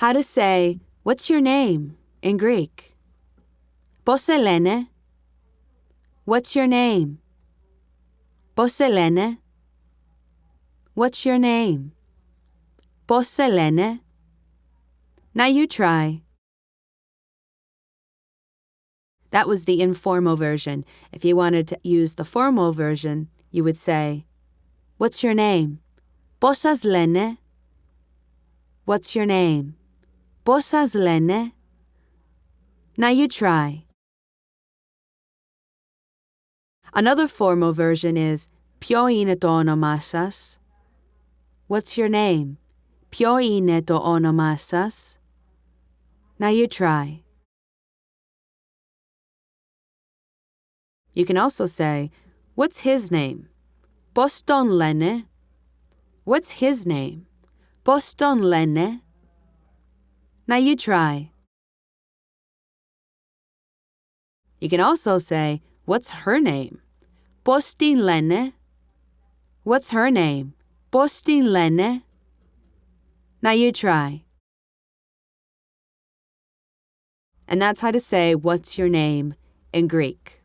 How to say, what's your name, in Greek. Πώς σε λένε? What's your name? Πώς σε λένε? What's your name? Πώς σε λένε? Now you try. That was the informal version. If you wanted to use the formal version, you would say, what's your name? Πώς σας λένε? What's your name? Πώς σας λένε? Now you try. Another formal version is, ποιο είναι το όνομά σας? What's your name? Ποιο είναι το όνομά σας? Now you try. You can also say, what's his name? Πώς τον λένε? What's his name? Πώς τον λένε? Now you try. You can also say, what's her name? Πώς την λένε? What's her name? Πώς την λένε? Now you try. And that's how to say, what's your name, in Greek.